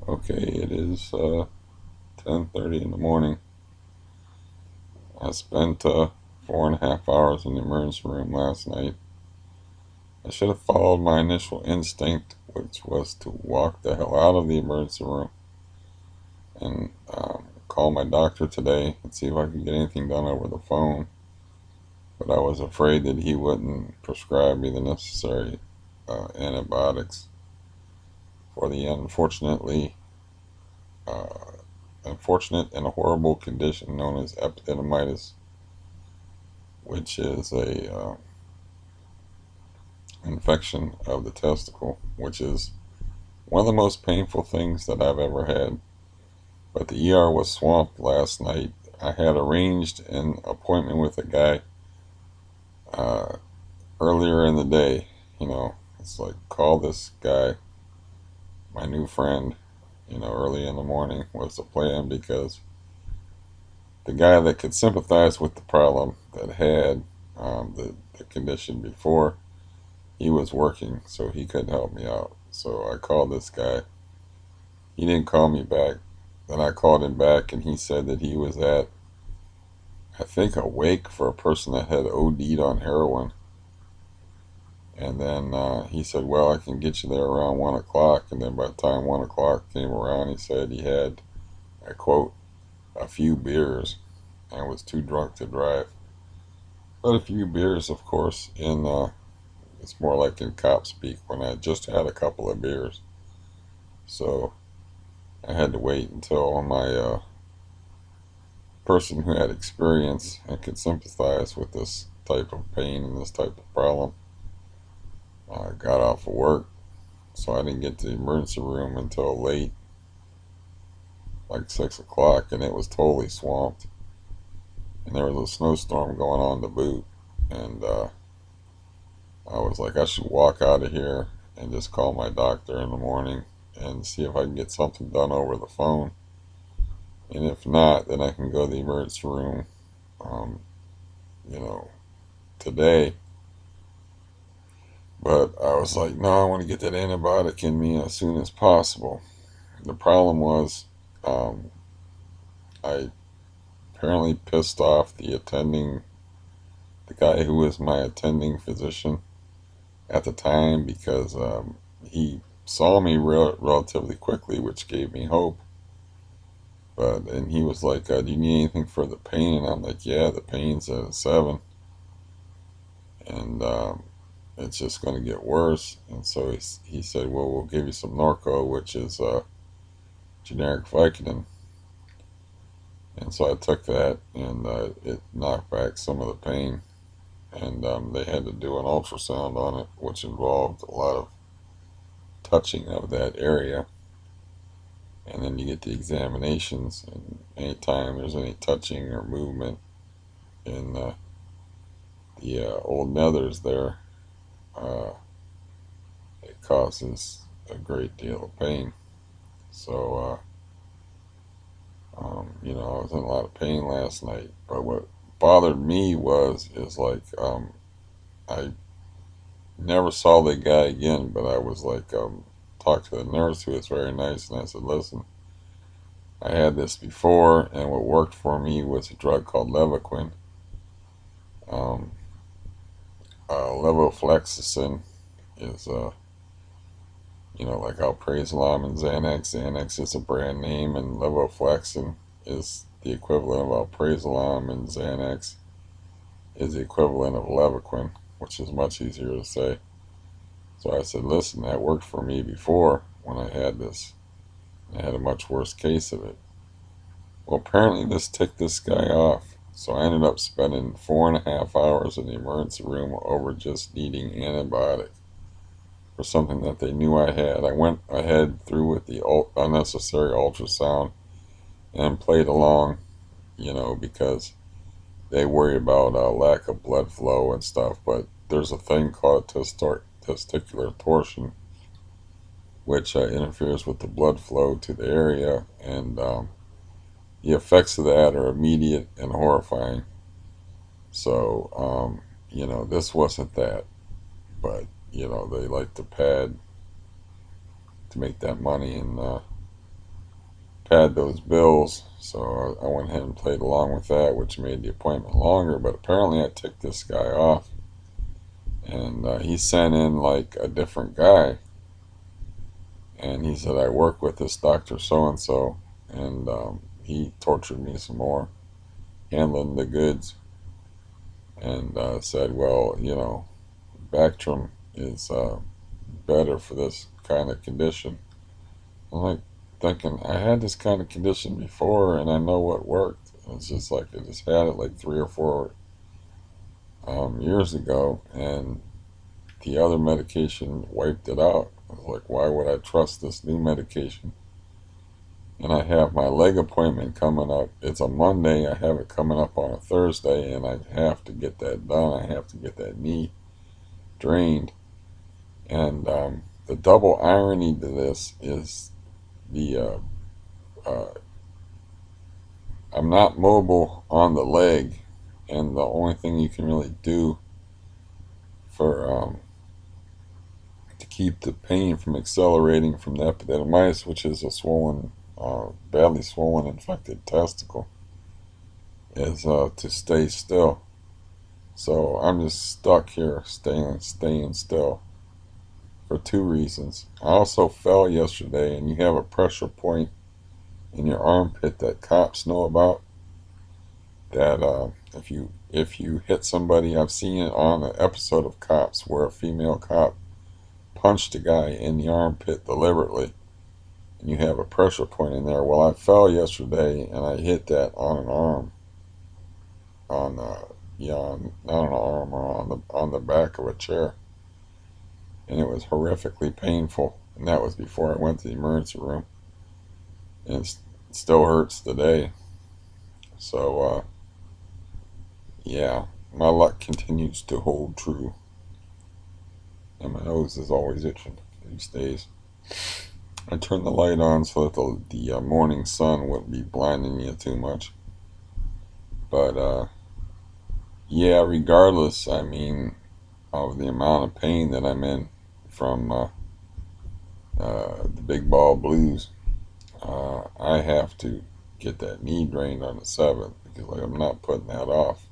Okay, it is 10:30 in the morning. I spent 4.5 hours in the emergency room last night. I should have followed my initial instinct, which was to walk the hell out of the emergency room and call my doctor today and see if I could get anything done over the phone. But I was afraid that he wouldn't prescribe me the necessary antibiotics for the uh, unfortunate and horrible condition known as epididymitis, which is a infection of the testicle, which is one of the most painful things that I've ever had. But the ER was swamped last night. I had arranged an appointment with a guy uh, earlier in the day. It's like, call this guy, my new friend, early in the morning was the plan because the guy that could sympathize with the problem that had the condition before, he was working, so he couldn't help me out. So I called this guy. He didn't call me back. Then I called him back, and he said that he was at, I think, a wake for a person that had OD'd on heroin. And then he said, well, I can get you there around 1 o'clock. And then by the time 1 o'clock came around, he said he had, I quote, a few beers and was too drunk to drive. But a few beers, of course, it's more like in cop speak when I just had a couple of beers. So I had to wait until my person who had experience and could sympathize with this type of pain and this type of problem got off of work. So I didn't get to the emergency room until late, like 6 o'clock, and it was totally swamped. And there was a snowstorm going on to boot. And I was like, I should walk out of here and just call my doctor in the morning and see if I can get something done over the phone. And if not, then I can go to the emergency room, um, you know, today. But I was like, no, I want to get that antibiotic in me as soon as possible. The problem was, um, I apparently pissed off the guy who was my attending physician at the time because he saw me relatively quickly, which gave me hope. And he was like, "Do you need anything for the pain?" And I'm like, "Yeah, the pain's at a 7, and it's just going to get worse." And so he said, "Well, we'll give you some Norco, which is generic Vicodin." And so I took that, and it knocked back some of the pain. And they had to do an ultrasound on it, which involved a lot of touching of that area. And then you get the examinations, and anytime there's any touching or movement in the old nethers there, uh, it causes a great deal of pain. So, I was in a lot of pain last night. But what bothered me is like, I never saw the guy again, but I was like, talked to the nurse who was very nice, and I said, listen, I had this before, and what worked for me was a drug called Levaquin. Um, Levofloxacin is like Alprazolam and Xanax. Xanax is a brand name, and levofloxacin is the equivalent of Alprazolam, and Xanax is the equivalent of Levaquin, which is much easier to say. So I said, listen, that worked for me before when I had this. I had a much worse case of it. Well, apparently this ticked this guy off. So I ended up spending 4.5 hours in the emergency room over just needing antibiotic for something that they knew I had. I went ahead through with the unnecessary ultrasound and played along, because they worry about lack of blood flow and stuff. But there's a thing called testicular torsion, which interferes with the blood flow to the area, and the effects of that are immediate and horrifying. So, this wasn't that, but they like to pad to make that money, and pad those bills. So I went ahead and played along with that, which made the appointment longer. But apparently I ticked this guy off, and he sent in like a different guy, and he said, I work with this doctor so and so, and he tortured me some more, handling the goods, and said, well, Bactrim is better for this kind of condition. I'm like thinking, I had this kind of condition before, and I know what worked. It's just like I just had it like 3 or 4 years ago, and the other medication wiped it out. I was like, why would I trust this new medication? And I have my leg appointment coming up. It's a Monday. I have it coming up on a Thursday, and I have to get that done. I have to get that knee drained. And the double irony to this is the I'm not mobile on the leg, and the only thing you can really do for to keep the pain from accelerating from the epididymitis, which is a swollen, badly swollen, infected testicle, is to stay still. So I'm just stuck here, staying still, for 2 reasons. I also fell yesterday, and you have a pressure point in your armpit that cops know about. That if you hit somebody, I've seen it on an episode of Cops where a female cop punched a guy in the armpit deliberately, and you have a pressure point in there. Well, I fell yesterday, and I hit that on an arm, not an arm, or on the back of a chair, and it was horrifically painful. And that was before I went to the emergency room, and it still hurts today. So yeah, my luck continues to hold true, and my nose is always itching these days. I turned the light on so that the morning sun wouldn't be blinding you too much. But yeah, regardless, I mean, of the amount of pain that I'm in from the big ball blues, I have to get that knee drained on the 7th, because like, I'm not putting that off.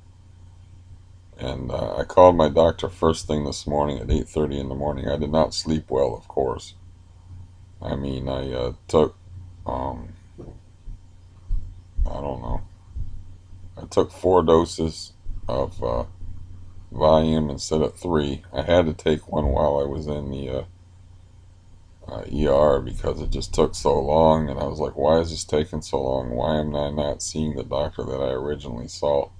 And I called my doctor first thing this morning at 8:30 in the morning. I did not sleep well, of course. I mean, I took, I don't know, I took 4 doses of Valium instead of 3. I had to take one while I was in the ER, because it just took so long, and I was like, why is this taking so long? Why am I not seeing the doctor that I originally saw?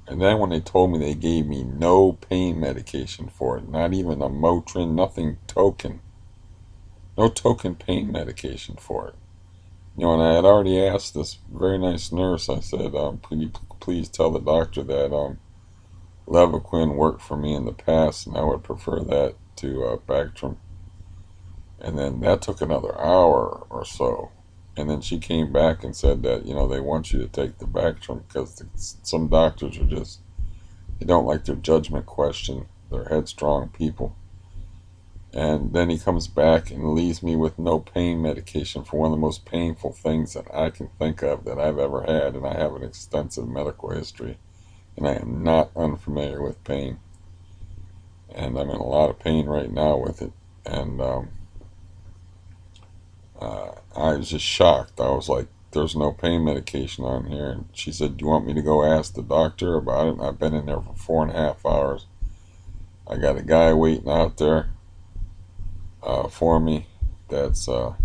And then when they told me they gave me no pain medication for it, not even a Motrin, nothing token, no token pain medication for it. And I had already asked this very nice nurse, I said, could you please tell the doctor that Levaquin worked for me in the past, and I would prefer that to Bactrim. And then that took another hour or so. And then she came back and said that, they want you to take the Bactrim because some doctors are just, they don't like their judgment questioned. They're headstrong people. And then he comes back and leaves me with no pain medication for one of the most painful things that I can think of that I've ever had. And I have an extensive medical history, and I am not unfamiliar with pain. And I'm in a lot of pain right now with it. And I was just shocked. I was like, there's no pain medication on here. And she said, do you want me to go ask the doctor about it? And I've been in there for 4.5 hours. I got a guy waiting out there for me that's got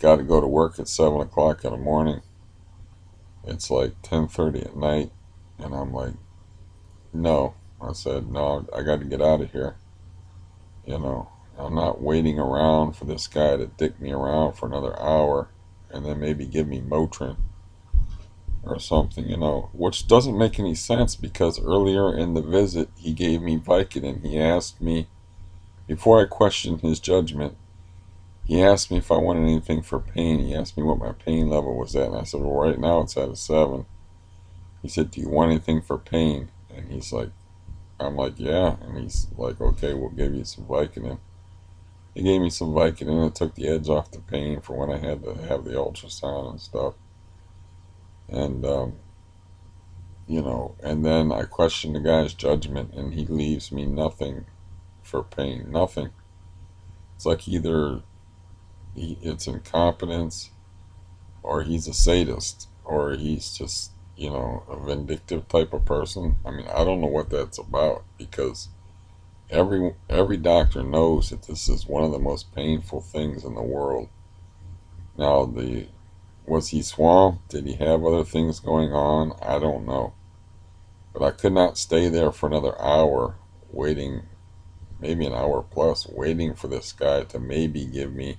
to go to work at 7 o'clock in the morning. It's like 10:30 at night. And I'm like, no. I said, no, I got to get out of here. I'm not waiting around for this guy to dick me around for another hour and then maybe give me Motrin or something, which doesn't make any sense, because earlier in the visit he gave me Vicodin. He asked me, before I questioned his judgment, he asked me if I wanted anything for pain. He asked me what my pain level was at, and I said, well, right now it's at a 7. He said, do you want anything for pain? And he's like, I'm like, yeah. And he's like, okay, we'll give you some Vicodin. He gave me some Vicodin and it took the edge off the pain for when I had to have the ultrasound and stuff. And, and then I questioned the guy's judgment and he leaves me nothing for pain. Nothing. It's like either it's incompetence or he's a sadist or he's just, a vindictive type of person. I mean, I don't know what that's about because every doctor knows that this is one of the most painful things in the world. Now, the was he swamped? Did he have other things going on? I don't know. But I could not stay there for another hour waiting, maybe an hour plus, waiting for this guy to maybe give me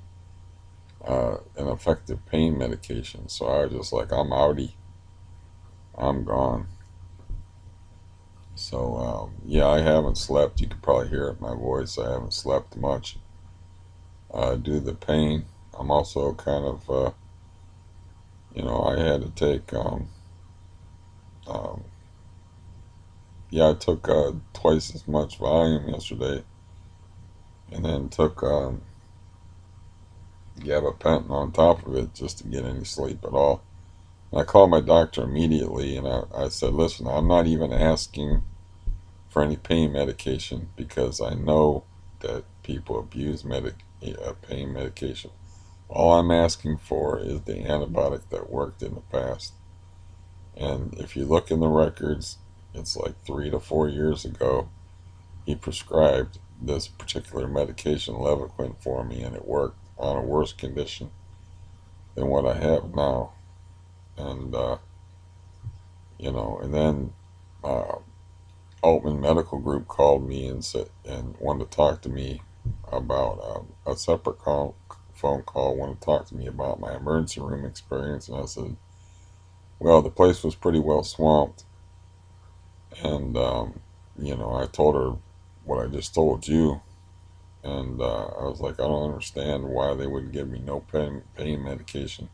an effective pain medication. So I was just like, I'm outie. I'm gone. So, yeah, I haven't slept. You could probably hear it in my voice. I haven't slept much due to the pain. I'm also kind of, I had to take, um, yeah, I took twice as much volume yesterday and then took gabapentin on top of it just to get any sleep at all. And I called my doctor immediately and I said, listen, I'm not even asking for any pain medication because I know that people abuse pain medication. All I'm asking for is the antibiotic that worked in the past. And if you look in the records, it's like 3 to 4 years ago, he prescribed this particular medication, Levaquin, for me, and it worked on a worse condition than what I have now. And, and then uh, Altman Medical Group called me and said and wanted to talk to me about a separate phone call. Wanted to talk to me about my emergency room experience, and I said, "Well, the place was pretty well swamped." And I told her what I just told you, and I was like, "I don't understand why they would give me no pain medication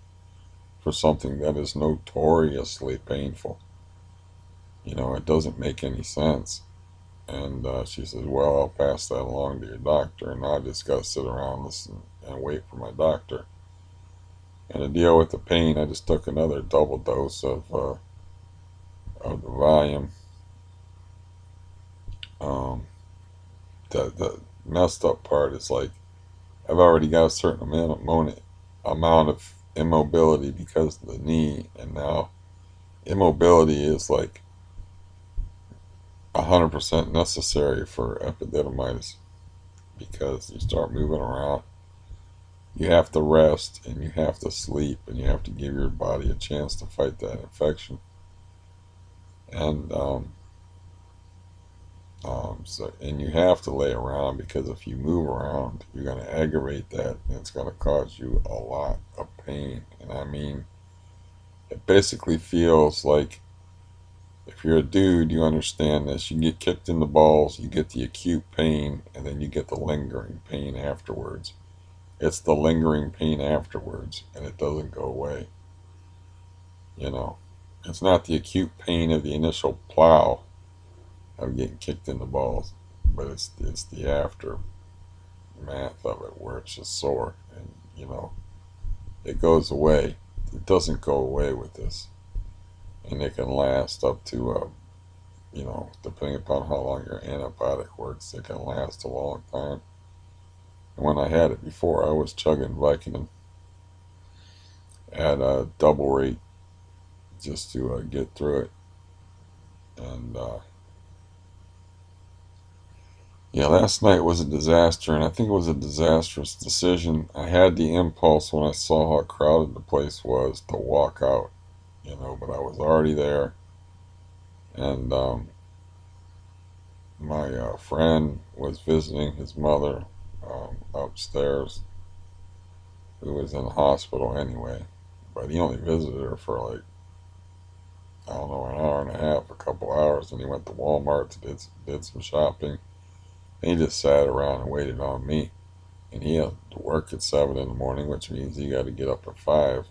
for something that is notoriously painful. It doesn't make any sense." And she says, well, I'll pass that along to your doctor. And I just got to sit around, listen, and wait for my doctor. And to deal with the pain, I just took another double dose of the Valium. Um, the messed up part is like I've already got a certain amount of immobility because of the knee, and now immobility is like 100% necessary for epididymitis because you start moving around. You have to rest and you have to sleep and you have to give your body a chance to fight that infection. And and you have to lay around because if you move around, you're going to aggravate that and it's going to cause you a lot of pain. And I mean, it basically feels like if you're a dude, you understand this. You get kicked in the balls, you get the acute pain, and then you get the lingering pain afterwards. It's the lingering pain afterwards, and it doesn't go away. You know, it's not the acute pain of the initial plow of getting kicked in the balls, but it's the aftermath of it where it's just sore, and it goes away. It doesn't go away with this, and it can last up to depending upon how long your antibiotic works, it can last a long time. And when I had it before, I was chugging Vicodin at a double rate just to get through it. And yeah, last night was a disaster, and I think it was a disastrous decision. I had the impulse when I saw how crowded the place was to walk out, but I was already there. And my friend was visiting his mother upstairs, who was in the hospital anyway. But he only visited her for like, I don't know, an hour and a half, a couple hours, and he went to Walmart to did some shopping. And he just sat around and waited on me. And he had to work at 7 in the morning, which means he got to get up at 5.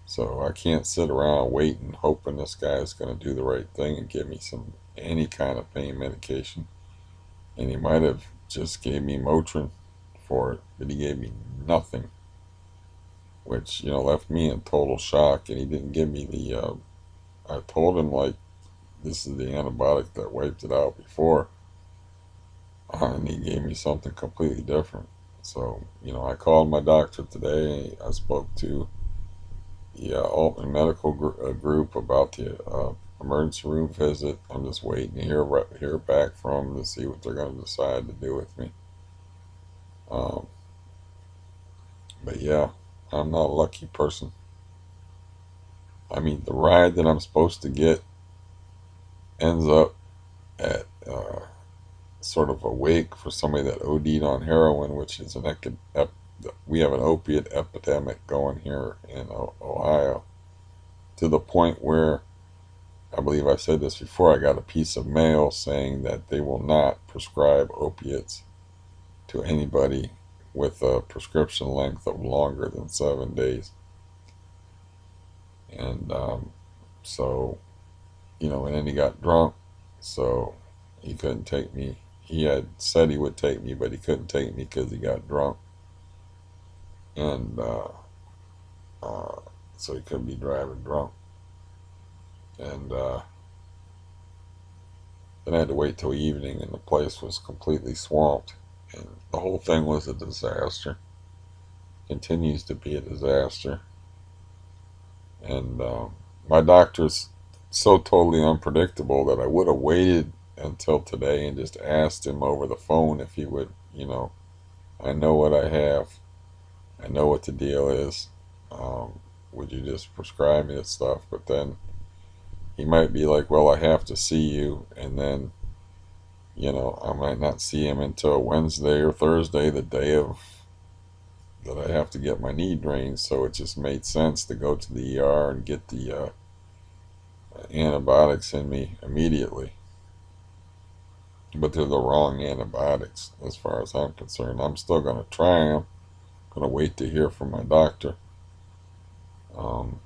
So I can't sit around waiting, hoping this guy is going to do the right thing and give me any kind of pain medication. And he might have just gave me Motrin for it, but he gave me nothing, which, left me in total shock. And he didn't give me I told him, like, this is the antibiotic that wiped it out before, and he gave me something completely different. So, I called my doctor today. I spoke to the Altman Medical Group about the emergency room visit. I'm just waiting to hear back from them to see what they're going to decide to do with me. Um, but yeah, I'm not a lucky person. I mean, the ride that I'm supposed to get ends up at sort of a wake for somebody that OD'd on heroin, which is we have an opiate epidemic going here in Ohio, to the point where, I believe I said this before, I got a piece of mail saying that they will not prescribe opiates to anybody with a prescription length of longer than 7 days. And so, and then he got drunk, so he couldn't take me. He had said he would take me, but he couldn't take me because he got drunk. And uh, so he couldn't be driving drunk. And then I had to wait till evening, and the place was completely swamped. And the whole thing was a disaster. Continues to be a disaster. And my doctor's so totally unpredictable that I would have waited until today and just asked him over the phone if he would, I know what I have. I know what the deal is. Would you just prescribe me this stuff? But then he might be like, well, I have to see you. And then, I might not see him until Wednesday or Thursday, the day of that I have to get my knee drained. So it just made sense to go to the ER and get the antibiotics in me immediately. But they're the wrong antibiotics as far as I'm concerned. I'm still going to try them. I'm going to wait to hear from my doctor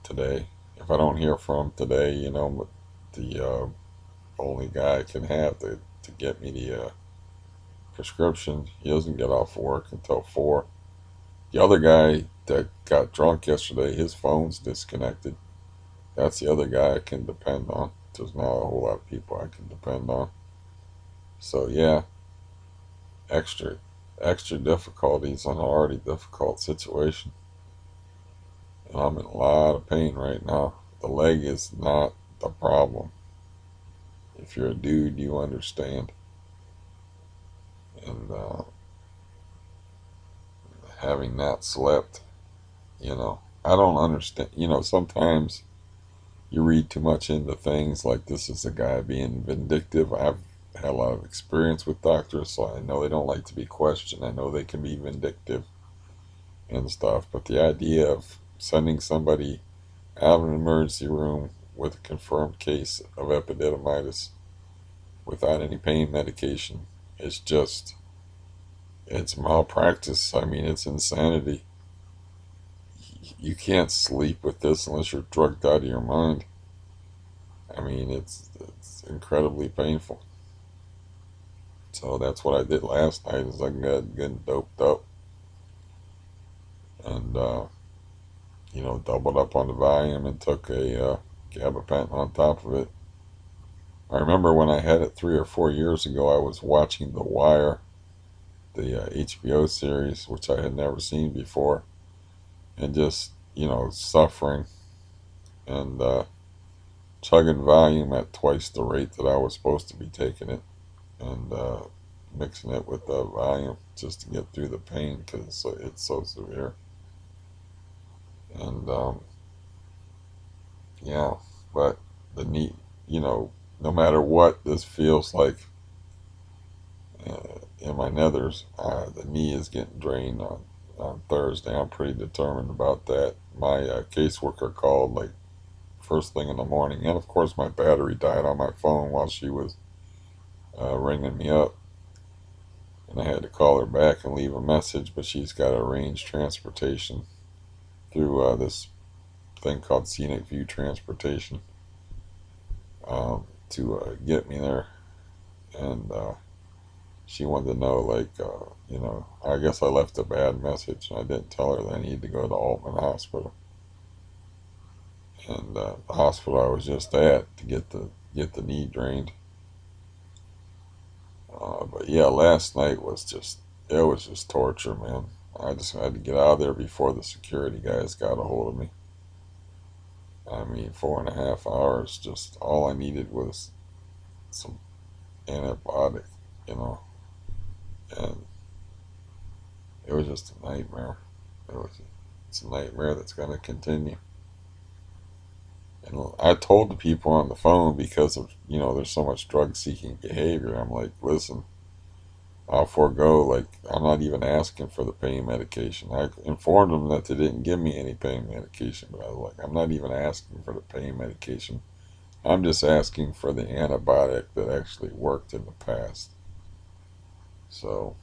today. If I don't hear from him today, the only guy I can have to get me the prescription, he doesn't get off work until 4. The other guy that got drunk yesterday, his phone's disconnected. That's the other guy I can depend on. There's not a whole lot of people I can depend on. So yeah, extra difficulties on an already difficult situation. And I'm in a lot of pain right now. The leg is not the problem. If you're a dude, you understand. And having not slept, I don't understand. Sometimes you read too much into things, like this is a guy being vindictive. I've had a lot of experience with doctors, so I know they don't like to be questioned. I know they can be vindictive and stuff, but the idea of sending somebody out of an emergency room with a confirmed case of epididymitis without any pain medication is just, it's malpractice. I mean, it's insanity. You can't sleep with this unless you're drugged out of your mind. I mean, it's incredibly painful. So that's what I did last night, is I got getting doped up and doubled up on the Valium and took a gabapentin on top of it. I remember when I had it 3 or 4 years ago, I was watching The Wire, the HBO series, which I had never seen before, and just, suffering and chugging Valium at twice the rate that I was supposed to be taking it, and mixing it with the Valium just to get through the pain because it's so severe. And yeah, but the knee, no matter what this feels like in my nethers, the knee is getting drained on Thursday. I'm pretty determined about that. My caseworker called like first thing in the morning, and of course my battery died on my phone while she was ringing me up, and I had to call her back and leave a message. But she's got to arrange transportation through this thing called Scenic View Transportation to get me there. And She wanted to know, like, I guess I left a bad message. I didn't tell her that I needed to go to Altman Hospital, and the hospital I was just at to get the knee drained. But yeah, last night it was just torture, man. I just had to get out of there before the security guys got a hold of me. I mean, 4.5 hours. Just all I needed was some antibiotic, you know, and it was just a nightmare. It's a nightmare that's going to continue. And I told the people on the phone because of, there's so much drug seeking behavior. I'm like, listen, I'll forego, like, I'm not even asking for the pain medication. I informed them that they didn't give me any pain medication, but I was like, I'm not even asking for the pain medication. I'm just asking for the antibiotic that actually worked in the past. So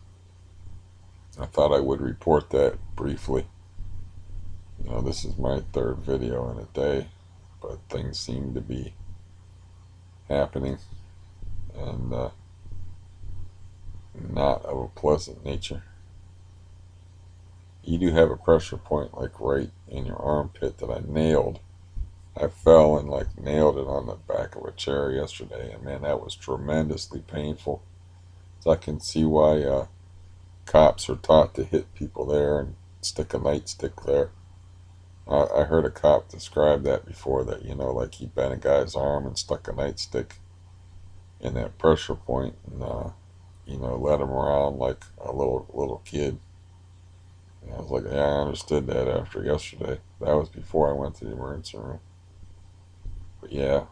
I thought I would report that briefly. This is my third video in a day, but things seem to be happening, and not of a pleasant nature. You do have a pressure point like right in your armpit that I nailed. I fell and like nailed it on the back of a chair yesterday, and man, that was tremendously painful. So I can see why cops are taught to hit people there and stick a nightstick there. I heard a cop describe that before, that, like he bent a guy's arm and stuck a nightstick in that pressure point, and led him around like a little kid. And I was like, yeah, I understood that after yesterday. That was before I went to the emergency room. But yeah,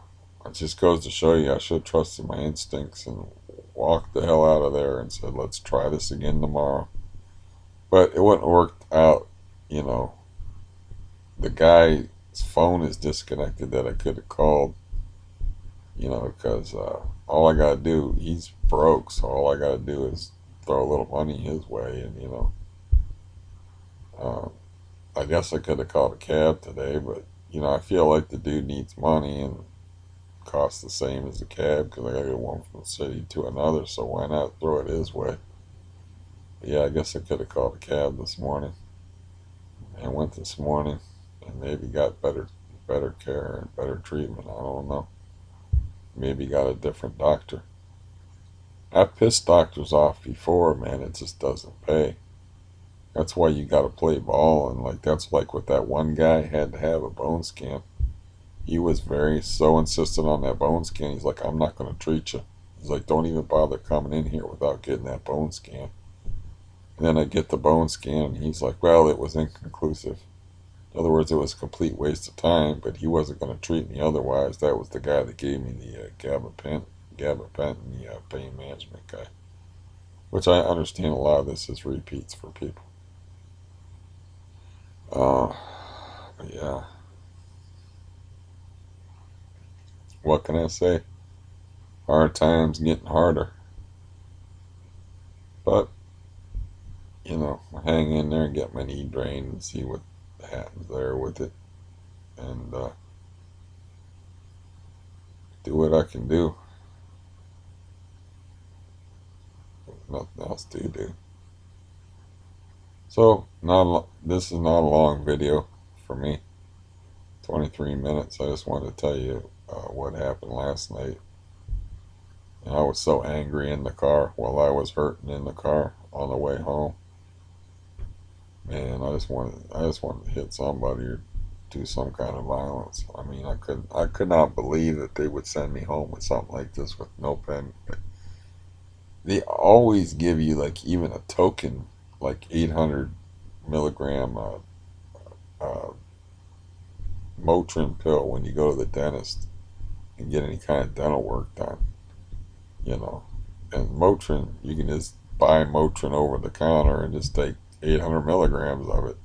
it just goes to show you I should have trusted my instincts and walked the hell out of there and said, let's try this again tomorrow. But it wouldn't have worked out, you know. The guy's phone is disconnected that I could have called, because all I gotta do, he's broke, so all I gotta do is throw a little money his way, and um, I guess I could have called a cab today, but I feel like the dude needs money and costs the same as a cab because I gotta go one from the city to another, so why not throw it his way? But yeah, I guess I could have called a cab this morning and went this morning and maybe got better care and better treatment. I don't know. Maybe got a different doctor. I've pissed doctors off before, man. It just doesn't pay. That's why you gotta play ball, and like that's like with that one guy had to have a bone scan. He was very so insistent on that bone scan. He's like, I'm not gonna treat you. He's like, don't even bother coming in here without getting that bone scan. And then I get the bone scan, and he's like, well, it was inconclusive. In other words, it was a complete waste of time, but he wasn't going to treat me otherwise. That was the guy that gave me the gabapentin, the pain management guy. Which I understand a lot of this is repeats for people. Uh, but yeah, what can I say? Hard times getting harder. But, hang in there and get my knee drained and see what happens there with it. And do what I can do. Nothing else to do. So, this is not a long video for me. 23 minutes. I just wanted to tell you what happened last night. And I was so angry in the car while I was hurting in the car on the way home. Man, I just wanted to hit somebody or do some kind of violence. I mean, I could not believe that they would send me home with something like this with no pen. They always give you like even a token, like 800 milligram uh, Motrin pill when you go to the dentist and get any kind of dental work done, you know. And Motrin, you can just buy Motrin over the counter and just take 800 milligrams of it,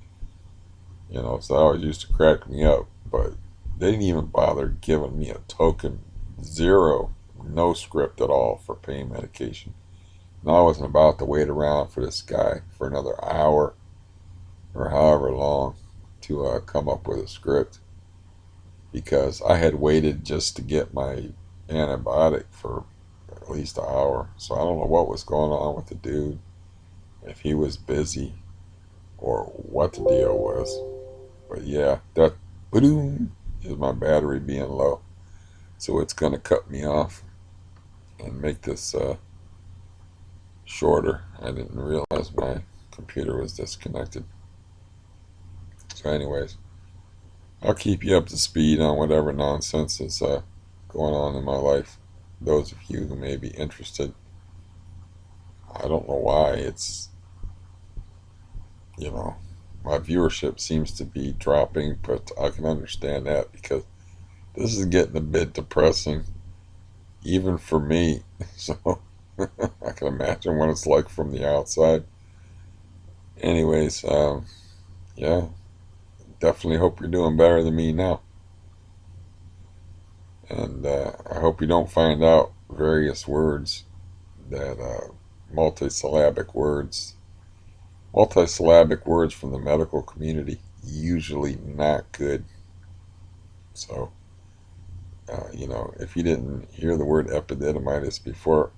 So that always used to crack me up, but they didn't even bother giving me a token, zero, no script at all for pain medication. And I wasn't about to wait around for this guy for another hour or however long to come up with a script, because I had waited just to get my antibiotic for at least an hour. So I don't know what was going on with the dude, if he was busy or what the deal was. But yeah, that boom is my battery being low. So it's going to cut me off and make this shorter. I didn't realize my computer was disconnected. So, anyways, I'll keep you up to speed on whatever nonsense is going on in my life. Those of you who may be interested, I don't know why you know, my viewership seems to be dropping, but I can understand that because this is getting a bit depressing, even for me. So, I can imagine what it's like from the outside. Anyways, yeah, definitely hope you're doing better than me now. And I hope you don't find out various words that multisyllabic words, multisyllabic words from the medical community, usually not good. So, if you didn't hear the word epididymitis before,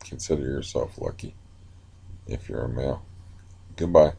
consider yourself lucky if you're a male. Goodbye.